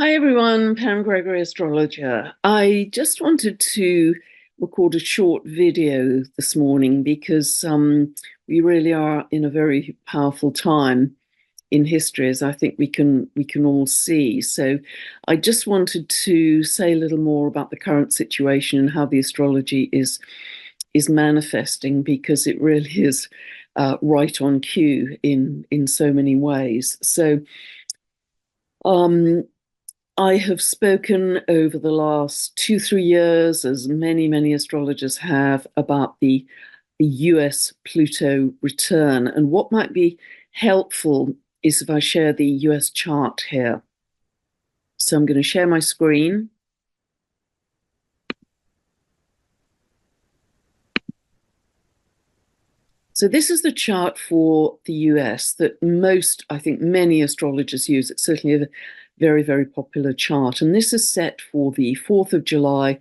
Hi everyone, Pam Gregory, astrologer. I just wanted to record a short video this morning because we really are in a very powerful time in history, as I think we can all see. So I just wanted to say a little more about the current situation and how the astrology is manifesting, because it really is right on cue in so many ways. So. Um, I have spoken over the last 2, 3 years, as many astrologers have, about the US Pluto return. And what might be helpful is if I share the US chart here. So I'm going to share my screen. So this is the chart for the US that I think many astrologers use. It's certainly a very popular chart. And this is set for the 4th of July,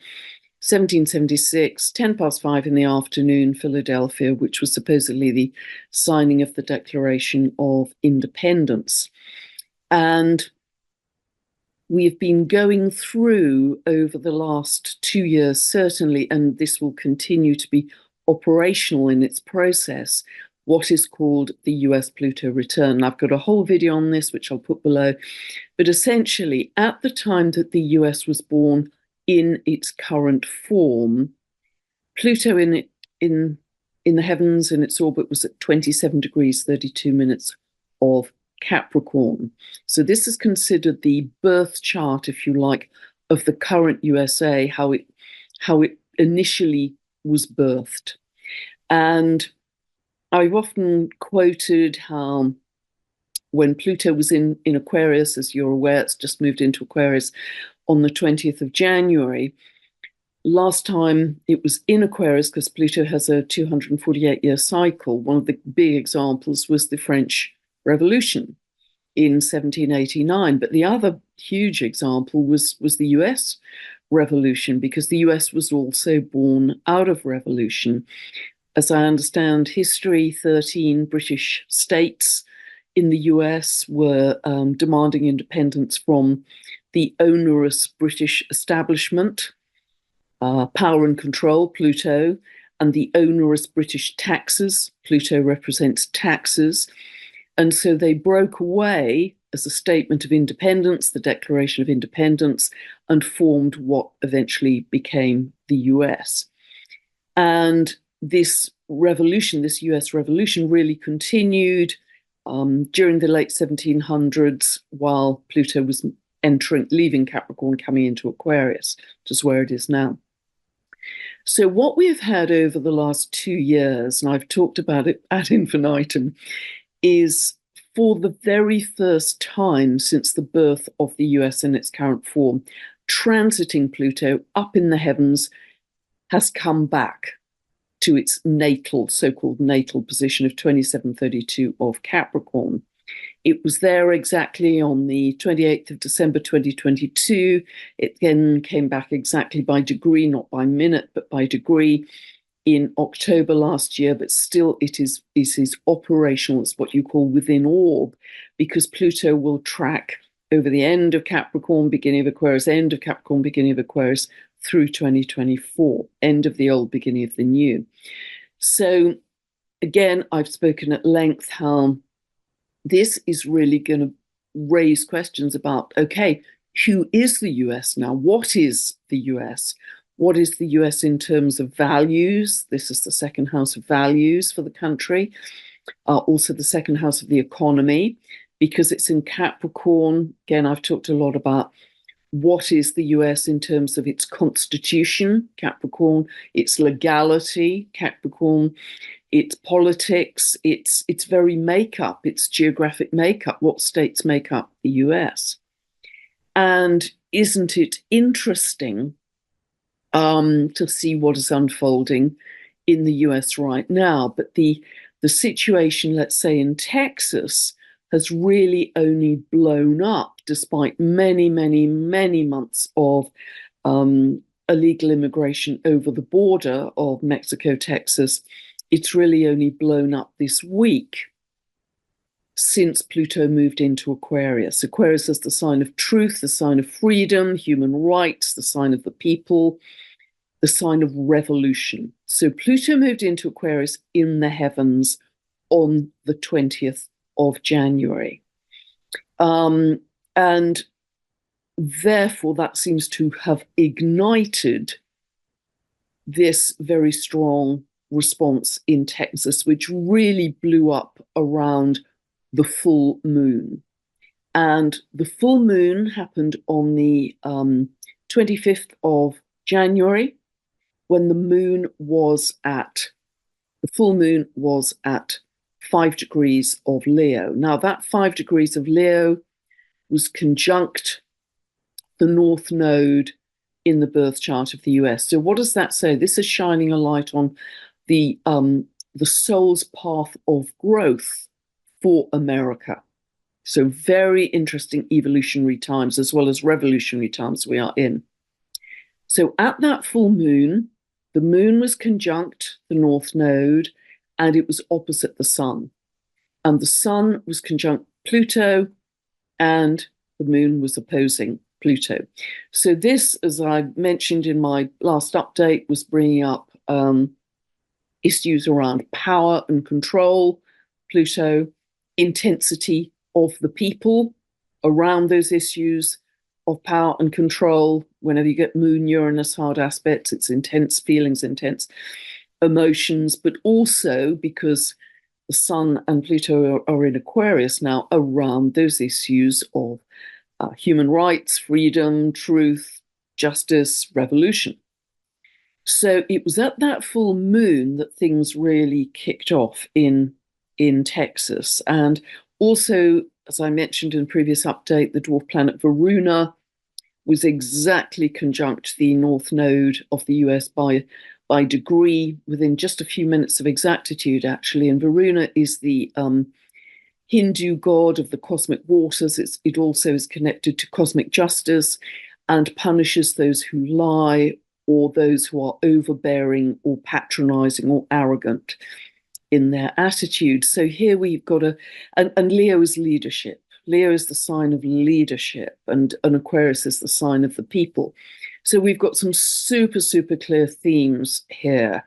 1776, 10 past 5 in the afternoon, Philadelphia, which was supposedly the signing of the Declaration of Independence. And we've been going through over the last 2 years, certainly, and this will continue to be operational in its process, what is called the US Pluto return. I've got a whole video on this, which I'll put below. But essentially, at the time that the US was born in its current form, Pluto in the heavens in its orbit was at 27 degrees 32 minutes of Capricorn. So this is considered the birth chart, if you like, of the current USA, how it initially was birthed. And I've often quoted how when Pluto was in Aquarius, as you're aware, it's just moved into Aquarius on the 20th of January. Last time it was in Aquarius, because Pluto has a 248-year cycle, one of the big examples was the French Revolution in 1789. But the other huge example was the US Revolution, because the US was also born out of revolution. As I understand history, 13 British states in the US were demanding independence from the onerous British establishment, power and control, Pluto, and the onerous British taxes. Pluto represents taxes. And so they broke away as a statement of independence, the Declaration of Independence, and formed what eventually became the US. And this revolution, this US revolution, really continued during the late 1700s, while Pluto was leaving Capricorn, coming into Aquarius, which is where it is now. So what we have had over the last 2 years, and I've talked about it ad infinitum, is for the very first time since the birth of the US in its current form, transiting Pluto up in the heavens has come back to its so-called natal position of 2732 of Capricorn. It was there exactly on the 28th of December 2022. It then came back exactly by degree, not by minute, but by degree in October last year. But still, it is operational. It's what you call within orb, because Pluto will track over the end of Capricorn, beginning of Aquarius, end of Capricorn, beginning of Aquarius, through 2024, end of the old, beginning of the new. So again, I've spoken at length how this is really going to raise questions about, okay, who is the US now? What is the US? What is the US in terms of values? This is the second house of values for the country. Also the second house of the economy, because it's in Capricorn. Again, I've talked a lot about what is the US in terms of its constitution, Capricorn, its legality, Capricorn, its politics, its very makeup, its geographic makeup, what states make up the US. And isn't it interesting to see what is unfolding in the US right now? But the situation, let's say in Texas, has really only blown up despite many months of illegal immigration over the border of Mexico, Texas. It's really only blown up this week. since Pluto moved into Aquarius. Aquarius is the sign of truth, the sign of freedom, human rights, the sign of the people, the sign of revolution. So Pluto moved into Aquarius in the heavens on the 20th of January. And therefore, that seems to have ignited this very strong response in Texas, which really blew up around the full moon. And the full moon happened on the 25th of January, when the full moon was at 5 degrees of Leo. Now, that 5 degrees of Leo was conjunct the North Node in the birth chart of the US. So what does that say? This is shining a light on the soul's path of growth for America. So very interesting evolutionary times as well as revolutionary times we are in. So at that full moon, the moon was conjunct the North Node and it was opposite the sun. And the sun was conjunct Pluto and the moon was opposing Pluto. So this, as I mentioned in my last update, was bringing up issues around power and control, Pluto, intensity of the people around those issues of power and control. Whenever you get Moon Uranus hard aspects, it's intense feelings, intense emotions, but also because the Sun and Pluto are in Aquarius now, around those issues of human rights, freedom, truth, justice, revolution. So it was at that full moon that things really kicked off in Texas. And also, as I mentioned in a previous update, the dwarf planet Varuna was exactly conjunct the North Node of the US by degree within just a few minutes of exactitude, actually. And Varuna is the Hindu god of the cosmic waters. It also is connected to cosmic justice and punishes those who lie or those who are overbearing or patronizing or arrogant in their attitude. So here we've got and Leo is leadership. Leo is the sign of leadership, and Aquarius is the sign of the people. So we've got some super, super clear themes here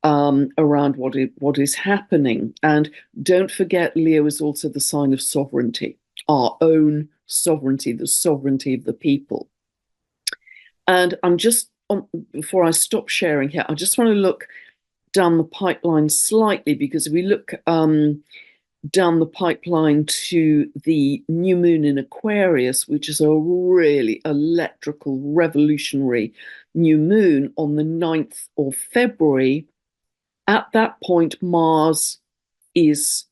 around what is happening. And don't forget, Leo is also the sign of sovereignty, our own sovereignty, the sovereignty of the people. And before I stop sharing here, I just want to look down the pipeline slightly, because if we look down the pipeline to the new moon in Aquarius, which is a really electrical, revolutionary new moon on the 9th of February, at that point, Mars is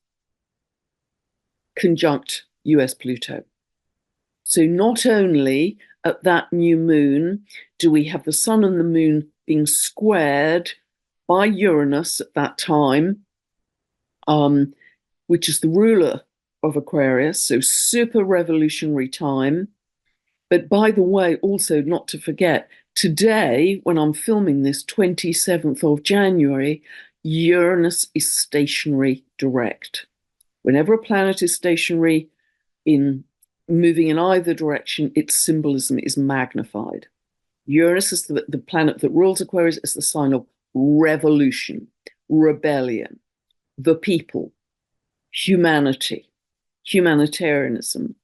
conjunct US Pluto. So not only at that new moon do we have the sun and the moon being squared by Uranus at that time, which is the ruler of Aquarius, so super revolutionary time. But by the way, also not to forget, today, when I'm filming this, 27th of January, Uranus is stationary direct. Whenever a planet is stationary in moving in either direction, its symbolism is magnified. Uranus is the planet that rules Aquarius, is the sign of revolution, rebellion, the people, humanity, humanitarianism,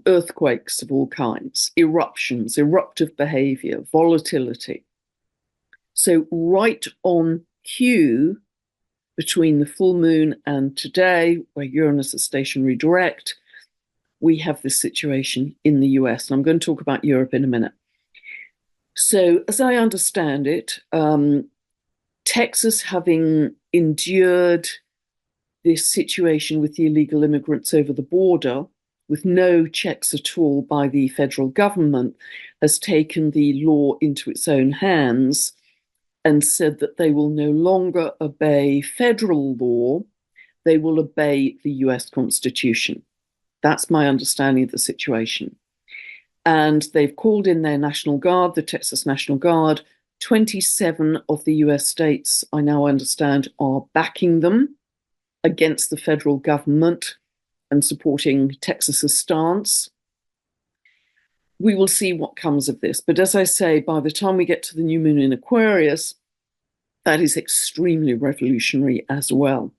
earthquakes of all kinds, eruptions, eruptive behavior, volatility. So right on cue between the full moon and today, where Uranus is stationary direct, we have this situation in the US. And I'm going to talk about Europe in a minute. So as I understand it, Texas, having endured this situation with the illegal immigrants over the border, with no checks at all by the federal government, has taken the law into its own hands and said that they will no longer obey federal law, they will obey the US Constitution. That's my understanding of the situation. And they've called in their National Guard, the Texas National Guard. 27 of the US states, I now understand, are backing them against the federal government. and supporting Texas's stance. We will see what comes of this. But as I say, by the time we get to the new moon in Aquarius, that is extremely revolutionary as well.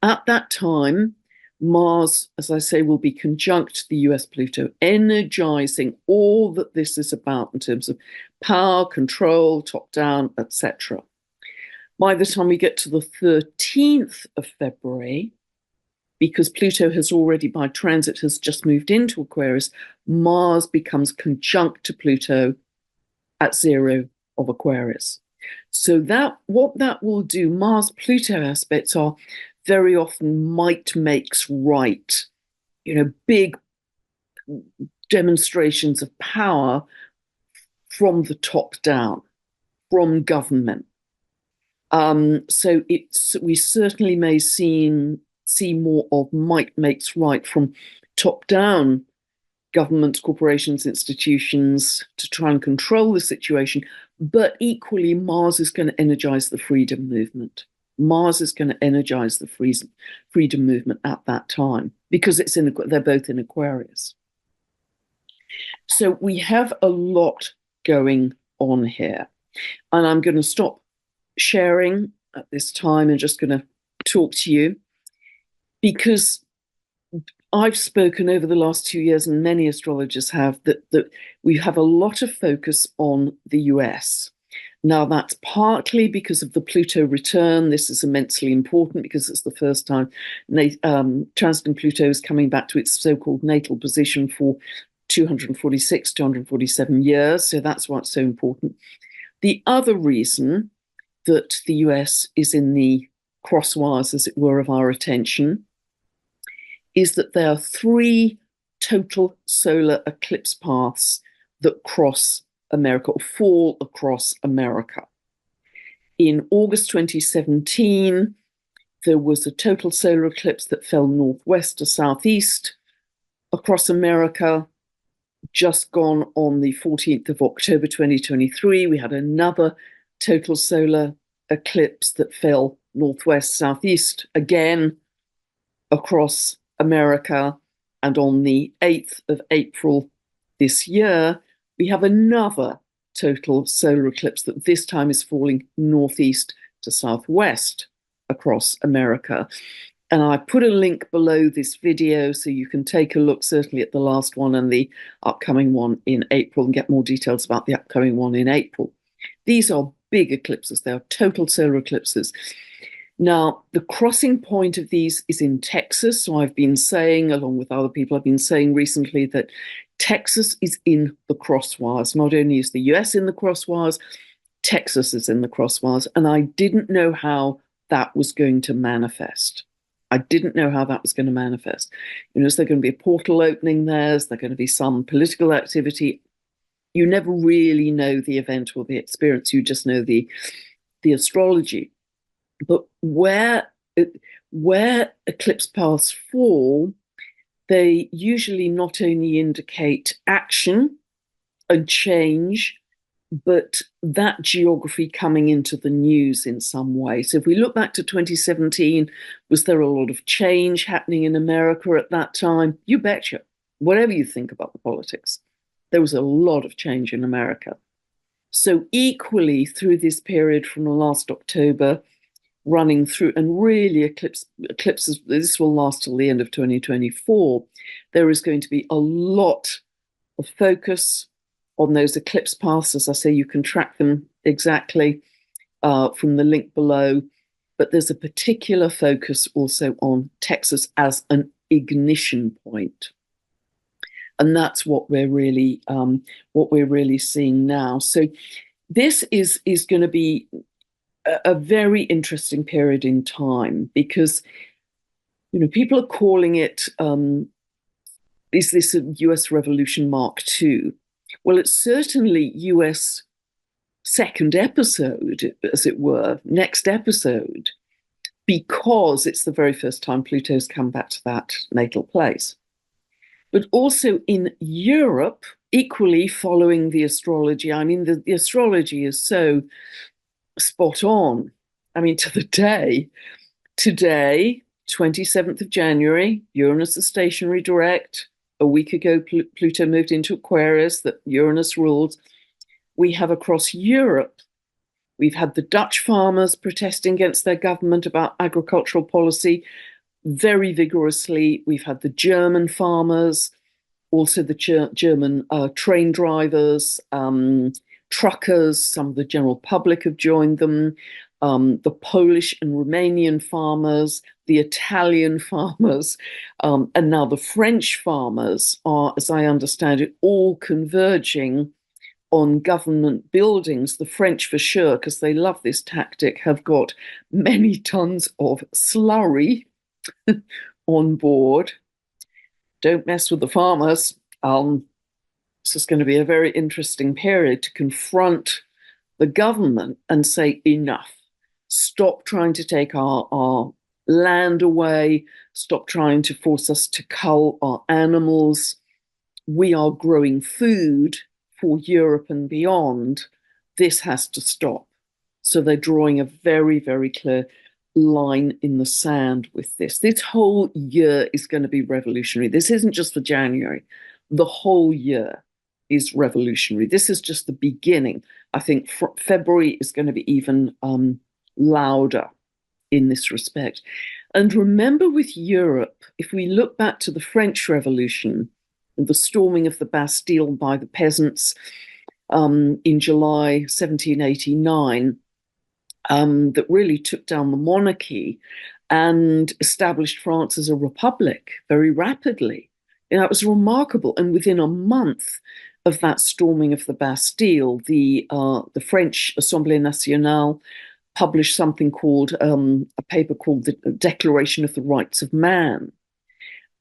At that time, Mars, as I say, will be conjunct the US Pluto, energizing all that this is about in terms of power, control, top down, etc. By the time we get to the 13th of February, because Pluto has already, by transit, has just moved into Aquarius, Mars becomes conjunct to Pluto at 0 of Aquarius. So that what that will do, Mars-Pluto aspects are very often might makes right, big demonstrations of power from the top down, from government. So we certainly may see more of might makes right from top down governments, corporations, institutions to try and control the situation. But equally, Mars is going to energize the freedom movement. Mars is going to energize the freedom movement at that time because they're both in Aquarius. So we have a lot going on here. And I'm going to stop sharing at this time and just going to talk to you because I've spoken over the last 2 years, and many astrologers have, that we have a lot of focus on the US. Now, that's partly because of the Pluto return. This is immensely important because it's the first time transiting Pluto is coming back to its so-called natal position for 246, 247 years. So that's why it's so important. The other reason that the US is in the crosswires, as it were, of our attention is that there are 3 total solar eclipse paths that cross America or fall across America. In August 2017, there was a total solar eclipse that fell northwest to southeast across America. Just gone on the 14th of October 2023, we had another total solar eclipse that fell northwest, southeast, again across America. And on the 8th of April this year, we have another total solar eclipse that this time is falling northeast to southwest across America. And I put a link below this video so you can take a look certainly at the last one and the upcoming one in April and get more details about the upcoming one in April. These are big eclipses. They are total solar eclipses. Now, the crossing point of these is in Texas. So I've been saying, along with other people, I've been saying recently that Texas is in the crosswires. Not only is the US in the crosswires, Texas is in the crosswires. And I didn't know how that was going to manifest. I didn't know how that was going to manifest. Is there going to be a portal opening there? Is there going to be some political activity? You never really know the event or the experience. You just know the astrology. But where eclipse paths fall, they usually not only indicate action and change, but that geography coming into the news in some way. So if we look back to 2017, was there a lot of change happening in America at that time? You betcha. Whatever you think about the politics, there was a lot of change in America. So equally through this period from last October, running through, and really eclipses, this will last till the end of 2024, there is going to be a lot of focus on those eclipse paths. As I say, you can track them exactly from the link below, but there's a particular focus also on Texas as an ignition point. And that's what we're really seeing now. So this is going to be a very interesting period in time because, people are calling it, is this a US Revolution Mark II? Well, it's certainly US second episode, as it were, next episode, because it's the very first time Pluto's come back to that natal place. But also in Europe, equally following the astrology. I mean, the astrology is so spot on. I mean, to the day. Today, 27th of January, Uranus is stationary direct. A week ago, Pluto moved into Aquarius, that Uranus rules. We have across Europe, we've had the Dutch farmers protesting against their government about agricultural policy very vigorously. We've had the German farmers, also the German train drivers, truckers, some of the general public have joined them, the Polish and Romanian farmers, the Italian farmers, and now the French farmers are, as I understand it, all converging on government buildings. The French, for sure, because they love this tactic, have got many tons of slurry on board. Don't mess with the farmers. This is going to be a very interesting period to confront the government and say, enough. Stop trying to take our land away. Stop trying to force us to cull our animals. We are growing food for Europe and beyond. This has to stop. So they're drawing a very, very clear line in the sand with this. This whole year is going to be revolutionary. This isn't just for January. The whole year is revolutionary. This is just the beginning. I think February is going to be even louder in this respect. And remember, with Europe, if we look back to the French Revolution, the storming of the Bastille by the peasants in July 1789, that really took down the monarchy and established France as a republic very rapidly. You know, it was remarkable. And within a month of that storming of the Bastille, the French Assemblée Nationale published something called a paper called the Declaration of the Rights of Man.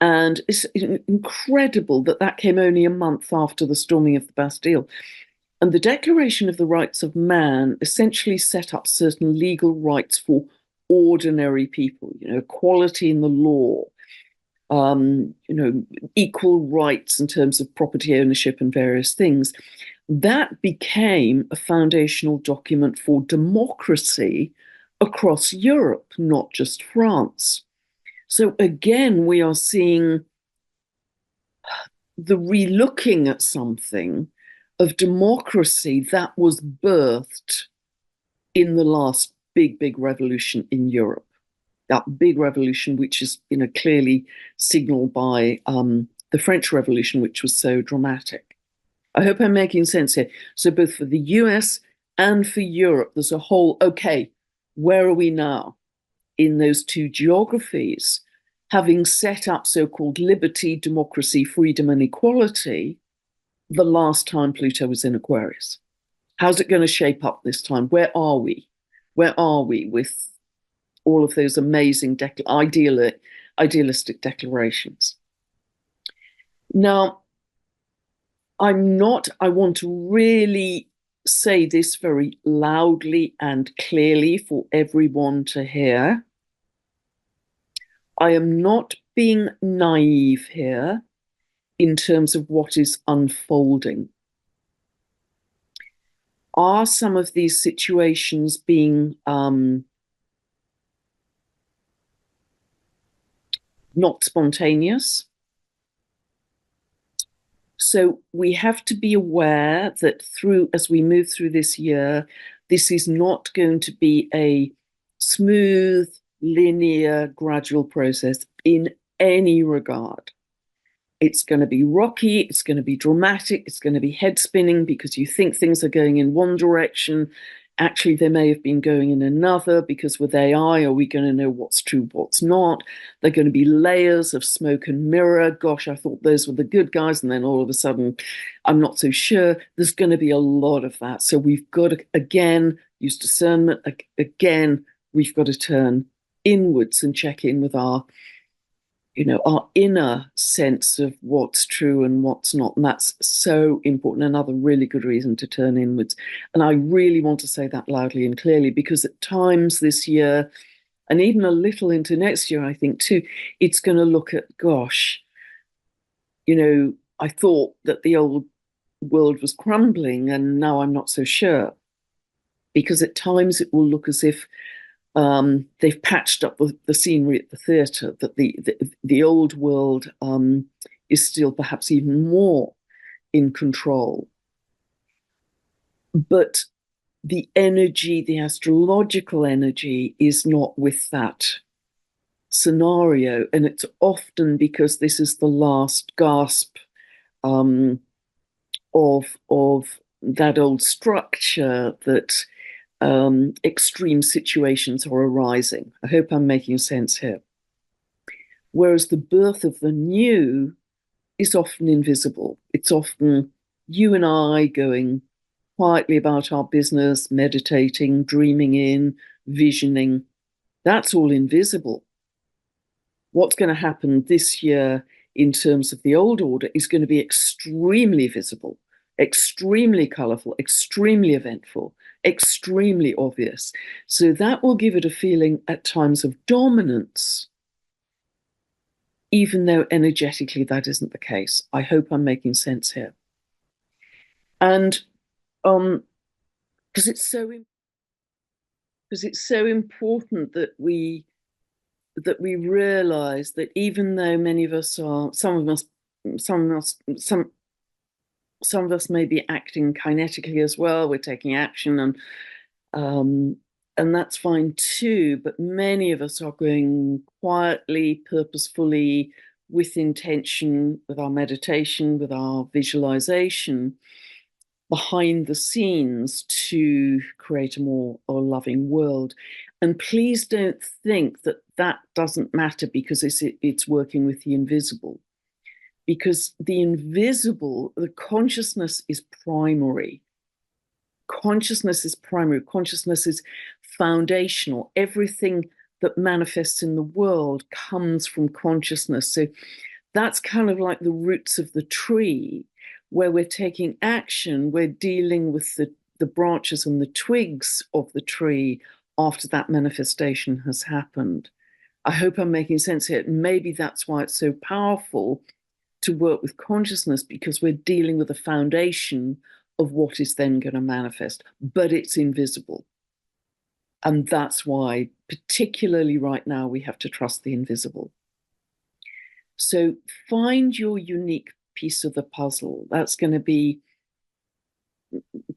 And it's incredible that that came only a month after the storming of the Bastille. And the Declaration of the Rights of Man essentially set up certain legal rights for ordinary people, you know, equality in the law, you know, equal rights in terms of property ownership and various things. That became a foundational document for democracy across Europe, not just France. So again, we are seeing the relooking at something of democracy that was birthed in the last big, big revolution in Europe. That big revolution, which is, you know, clearly signaled by the French Revolution, which was so dramatic. I hope I'm making sense here. So both for the US and for Europe, there's a whole, okay, where are we now in those two geographies? Having set up so-called liberty, democracy, freedom, and equality, the last time Pluto was in Aquarius. How's it going to shape up this time? Where are we? Where are we with all of those amazing idealistic declarations? Now, I want to really say this very loudly and clearly for everyone to hear. I am not being naive here in terms of what is unfolding. Are some of these situations being not spontaneous? So we have to be aware that as we move through this year, this is not going to be a smooth, linear, gradual process in any regard. It's going to be rocky, it's going to be dramatic, it's going to be head spinning because you think things are going in one direction. Actually, they may have been going in another, because with AI, are we going to know what's true, what's not? They're going to be layers of smoke and mirror. Gosh, I thought those were the good guys. And then all of a sudden, I'm not so sure. There's going to be a lot of that. So we've got to, again, use discernment. Again, we've got to turn inwards and check in with our inner sense of what's true and what's not. And that's so important. Another really good reason to turn inwards. And I really want to say that loudly and clearly, because at times this year, and even a little into next year, I think too, it's going to look at, gosh, I thought that the old world was crumbling and now I'm not so sure. Because at times it will look as if They've patched up the scenery at the theatre, that the old world is still perhaps even more in control. But the energy, the astrological energy, is not with that scenario. And it's often because this is the last gasp um, of that old structure that extreme situations are arising. I hope I'm making sense here. Whereas the birth of the new is often invisible. It's often you and I going quietly about our business, meditating, dreaming in, visioning. That's all invisible. What's going to happen this year in terms of the old order is going to be extremely visible, extremely colorful, extremely eventful, extremely obvious. So that will give it a feeling at times of dominance, even though energetically that isn't the case. I hope I'm making sense here. And because it's so important that we realize that even though many of us are, some of us, some of us may be acting kinetically as well. We're taking action, and that's fine too. But many of us are going quietly, purposefully, with intention, with our meditation, with our visualization, behind the scenes to create a more loving world. And please don't think that that doesn't matter because it's working with the invisible. Because the invisible, the consciousness is primary. Consciousness is primary. Consciousness is foundational. Everything that manifests in the world comes from consciousness. So that's kind of like the roots of the tree, where we're taking action, we're dealing with the branches and the twigs of the tree after that manifestation has happened. I hope I'm making sense here. Maybe that's why it's so powerful to work with consciousness, because we're dealing with the foundation of what is then going to manifest, but it's invisible. And that's why, particularly right now, we have to trust the invisible. So find your unique piece of the puzzle. That's going to be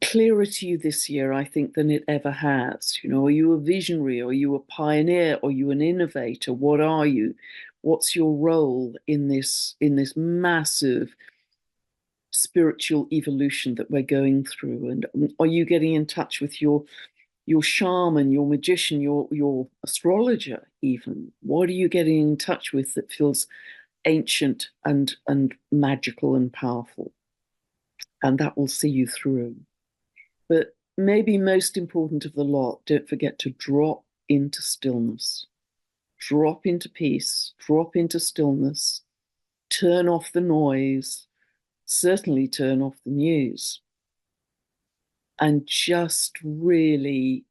clearer to you this year, I think, than it ever has. You know, are you a visionary? Are you a pioneer? Are you an innovator? What are you? What's your role in this massive spiritual evolution that we're going through? And are you getting in touch with your shaman, your magician, your astrologer even? What are you getting in touch with that feels ancient and magical and powerful? And that will see you through. But maybe most important of the lot, don't forget to drop into stillness. Drop into peace, drop into stillness, turn off the noise, certainly turn off the news, and just really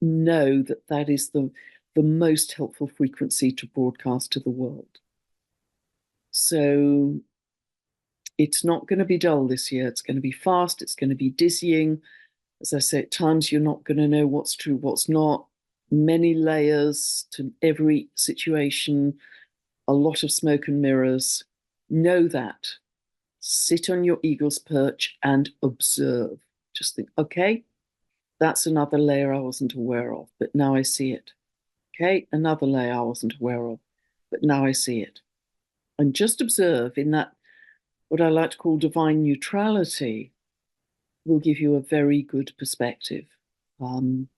know that that is the most helpful frequency to broadcast to the world. So it's not going to be dull this year. It's going to be fast. It's going to be dizzying. As I say, at times you're not going to know what's true, what's not. Many layers to every situation, a lot of smoke and mirrors. Know that. Sit on your eagle's perch and observe. Just think, okay, that's another layer I wasn't aware of, but now I see it. Okay, another layer I wasn't aware of, but now I see it. And just observe in that, what I like to call divine neutrality, will give you a very good perspective on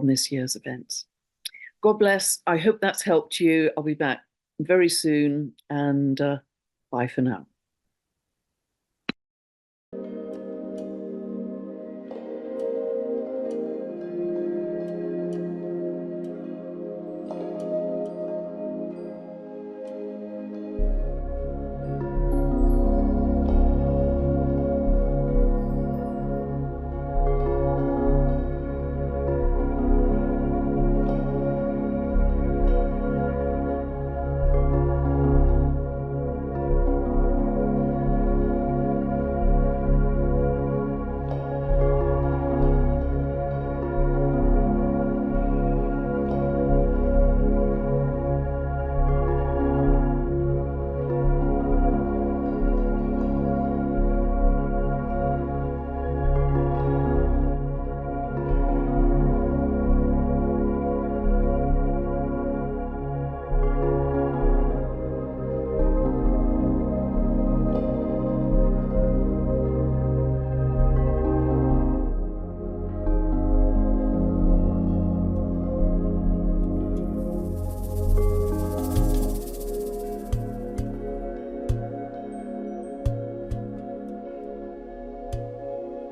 this year's events. God bless. I hope that's helped you. I'll be back very soon, and bye for now.